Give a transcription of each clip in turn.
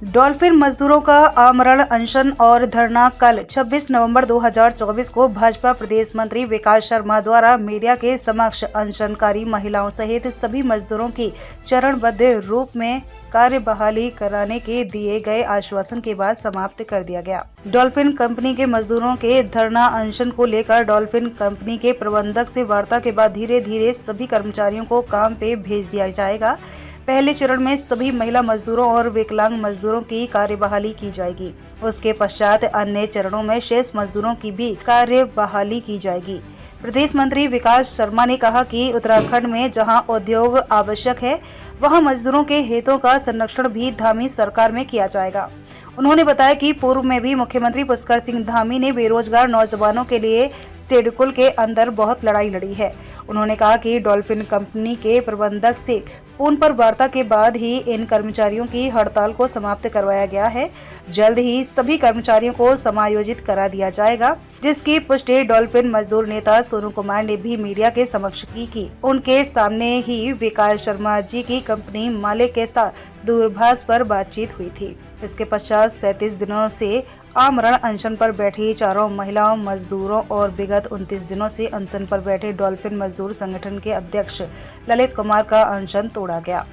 Dolphin मजदूरों का आमरण अनशन और धरना कल 26 नवंबर 2024 को भाजपा प्रदेश मंत्री विकास शर्मा द्वारा मीडिया के समक्ष अनशनकारी महिलाओं सहित सभी मजदूरों की चरणबद्ध रूप में कार्य बहाली कराने के दिए गए आश्वासन के बाद समाप्त कर दिया गया। डॉल्फिन कंपनी के मजदूरों के धरना अनशन को लेकर डॉल्फिन कंपनी के प्रबंधक से वार्ता के बाद धीरे धीरे सभी कर्मचारियों को काम पे भेज दिया जाएगा। पहले चरण में सभी महिला मजदूरों और विकलांग मजदूरों की कार्य बहाली की जाएगी। उसके पश्चात अन्य चरणों में शेष मजदूरों की भी कार्य बहाली की जाएगी। प्रदेश मंत्री विकास शर्मा ने कहा कि उत्तराखंड में जहां उद्योग आवश्यक है, वहां मजदूरों के हितों का संरक्षण भी धामी सरकार में किया जाएगा। उन्होंने बताया कि पूर्व में भी मुख्यमंत्री पुष्कर सिंह धामी ने बेरोजगार नौजवानों के लिए सिडकुल के अंदर बहुत लड़ाई लड़ी है। उन्होंने कहा कि डॉल्फिन कंपनी के प्रबंधक से फोन पर वार्ता के बाद ही इन कर्मचारियों की हड़ताल को समाप्त करवाया गया है। जल्द ही सभी कर्मचारियों को समायोजित करा दिया जाएगा, जिसकी पुष्टि डॉल्फिन मजदूर नेता सोनू कुमार ने भी मीडिया के समक्ष की। उनके सामने ही विकास शर्मा जी की कंपनी मालिक के साथ दूरभाष पर बातचीत हुई थी। इसके पश्चात 37 दिनों से आमरण अनशन पर बैठी चारों महिलाओं मजदूरों और विगत 29 दिनों से अनशन पर बैठे डॉल्फिन मजदूर संगठन के अध्यक्ष ललित कुमार का अनशन तोड़ा गया।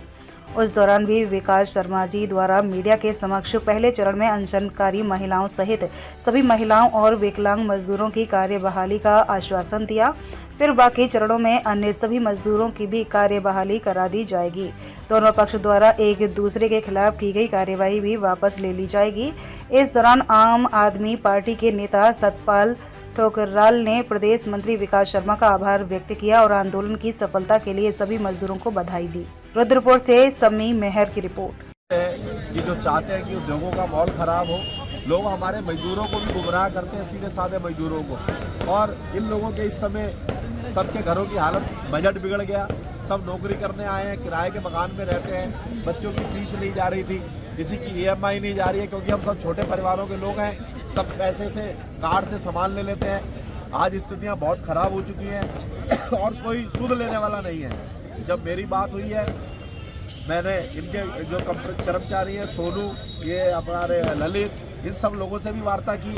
उस दौरान भी विकास शर्मा जी द्वारा मीडिया के समक्ष पहले चरण में अनशनकारी महिलाओं सहित सभी महिलाओं और विकलांग मजदूरों की कार्य बहाली का आश्वासन दिया। फिर बाकी चरणों में अन्य सभी मजदूरों की भी कार्य बहाली करा दी जाएगी। दोनों पक्ष द्वारा एक दूसरे के खिलाफ की गई कार्यवाही भी वापस ले ली जाएगी। इस दौरान आम आदमी पार्टी के नेता सतपाल ठोकराल ने प्रदेश मंत्री विकास शर्मा का आभार व्यक्त किया और आंदोलन की सफलता के लिए सभी मजदूरों को बधाई दी। रुद्रपुर से समी मेहर की रिपोर्ट। ये जो चाहते हैं कि उद्योगों का माहौल खराब हो, लोग हमारे मजदूरों को भी गुमराह करते हैं, सीधे साधे मजदूरों को। और इन लोगों के इस समय सबके घरों की हालत, बजट बिगड़ गया। सब नौकरी करने आए हैं, किराए के मकान में रहते हैं, बच्चों की फीस नहीं जा रही थी, किसी की EMI नहीं जा रही है, क्योंकि हम सब छोटे परिवारों के लोग हैं। सब पैसे से कार्ड से सामान ले लेते हैं। आज स्थितियाँ बहुत ख़राब हो चुकी हैं और कोई सुध लेने वाला नहीं है। जब मेरी बात हुई है, मैंने इनके जो कर्मचारी हैं, सोनू, ये हमारे ललित, इन सब लोगों से भी वार्ता की।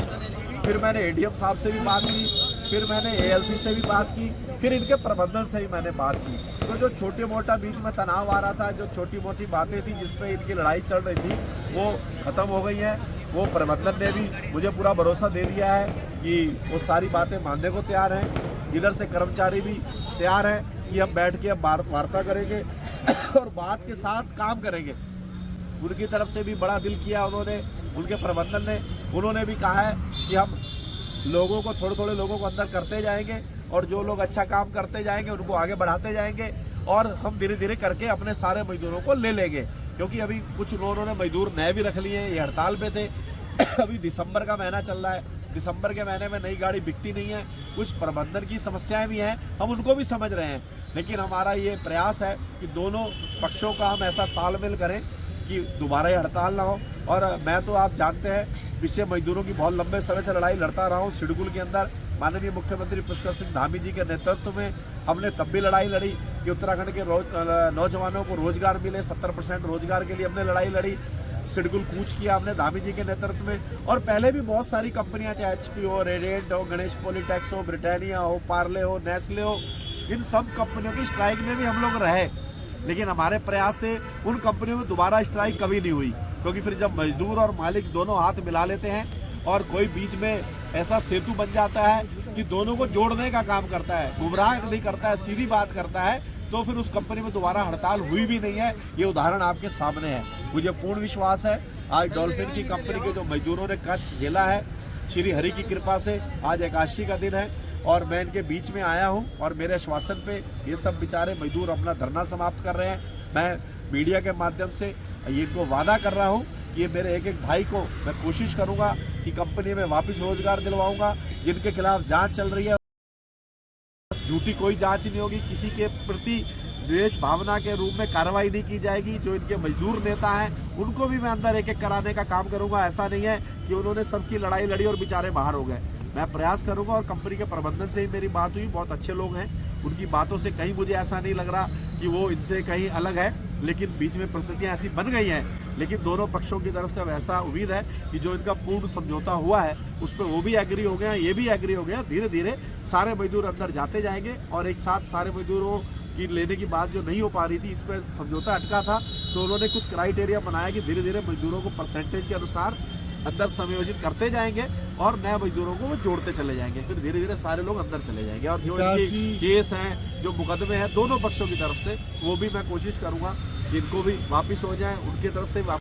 फिर मैंने ADM साहब से भी बात की, फिर मैंने ALC से भी बात की, फिर इनके प्रबंधन से ही मैंने बात की। तो जो छोटे मोटा बीच में तनाव आ रहा था, जो छोटी मोटी बातें थी जिस पे इनकी लड़ाई चल रही थी, वो ख़त्म हो गई हैं। वो प्रबंधन ने भी मुझे पूरा भरोसा दे दिया है कि वो सारी बातें मानने को तैयार हैं। इधर से कर्मचारी भी तैयार हैं कि हम बैठ के अब वार्ता करेंगे और बात के साथ काम करेंगे। उनकी तरफ से भी बड़ा दिल किया उन्होंने, उनके प्रबंधन ने। उन्होंने भी कहा है कि हम लोगों को थोड़े लोगों को अंदर करते जाएंगे और जो लोग अच्छा काम करते जाएंगे उनको आगे बढ़ाते जाएंगे और हम धीरे धीरे करके अपने सारे मजदूरों को ले लेंगे। क्योंकि अभी कुछ लोगों ने मजदूर नए भी रख लिए हैं, ये हड़ताल पे थे। अभी दिसंबर का महीना चल रहा है, दिसंबर के महीने में नई गाड़ी बिकती नहीं है। कुछ प्रबंधन की समस्याएं भी हैं, हम उनको भी समझ रहे हैं। लेकिन हमारा ये प्रयास है कि दोनों पक्षों का हम ऐसा तालमेल करें कि दोबारा ये हड़ताल ना हो। और मैं तो आप जानते हैं, पिछले मजदूरों की बहुत लंबे समय से लड़ाई लड़ता रहा हूँ। सिडकुल के अंदर माननीय मुख्यमंत्री पुष्कर सिंह धामी जी के नेतृत्व में हमने तब भी लड़ाई लड़ी कि उत्तराखंड के नौजवानों को रोजगार मिले। 70% रोजगार के लिए हमने लड़ाई लड़ी। सिडकुल कूच किया हमने धामी जी के नेतृत्व में। और पहले भी बहुत सारी कंपनियां, चाहे HP हो, रेडिएंट हो, गणेश पॉलीटेक्स हो, ब्रिटानिया हो, पार्ले हो, नेस्ले हो, इन सब कंपनियों की स्ट्राइक में भी हम लोग रहे। लेकिन हमारे प्रयास से उन कंपनियों में दोबारा स्ट्राइक कभी नहीं हुई, क्योंकि फिर जब मजदूर और मालिक दोनों हाथ मिला लेते हैं और कोई बीच में ऐसा सेतु बन जाता है कि दोनों को जोड़ने का काम करता है, गुमराह नहीं करता है, सीधी बात करता है, तो फिर उस कंपनी में दोबारा हड़ताल हुई भी नहीं है। ये उदाहरण आपके सामने है। मुझे पूर्ण विश्वास है आज डॉल्फिन की कंपनी के जो मजदूरों ने कष्ट झेला है, श्री हरि की कृपा से आज एकादशी का दिन है और मैं इनके बीच में आया हूं और मेरे आश्वासन पे ये सब बेचारे मजदूर अपना धरना समाप्त कर रहे हैं। मैं मीडिया के माध्यम से इनको वादा कर रहा हूं कि ये मेरे एक भाई को मैं कोशिश करूंगा कि कंपनी में वापस रोजगार दिलवाऊंगा। जिनके खिलाफ जांच चल रही है, झूठी कोई जांच नहीं होगी, किसी के प्रति द्वेष भावना के रूप में कार्रवाई नहीं की जाएगी। जो इनके मजदूर नेता हैं उनको भी मैं अंदर एक कराने का काम करूंगा। ऐसा नहीं है कि उन्होंने सबकी लड़ाई लड़ी और बेचारे बाहर हो गए। मैं प्रयास करूंगा और कंपनी के प्रबंधन से ही मेरी बात हुई, बहुत अच्छे लोग हैं, उनकी बातों से कहीं मुझे ऐसा नहीं लग रहा कि वो इनसे कहीं अलग है। लेकिन बीच में परिस्थितियाँ ऐसी बन गई हैं। लेकिन दोनों पक्षों की तरफ से अब ऐसा उम्मीद है कि जो इनका पूर्ण समझौता हुआ है उस पर वो भी एग्री हो गया, ये भी एग्री हो गया। धीरे धीरे सारे मजदूर अंदर जाते जाएंगे और एक साथ सारे मजदूरों की लेने की बात जो नहीं हो पा रही थी, इस पर समझौता अटका था, तो उन्होंने कुछ क्राइटेरिया बनाया कि धीरे धीरे मजदूरों को परसेंटेज के अनुसार अंदर समायोजित करते जाएंगे और नए मजदूरों को वो जोड़ते चले जाएंगे। फिर धीरे धीरे सारे लोग अंदर चले जाएंगे और जो इनकी केस हैं, जो मुकदमे हैं दोनों पक्षों की तरफ से, वो भी मैं कोशिश करूँगा कि इनको भी वापस हो जाए, उनकी तरफ से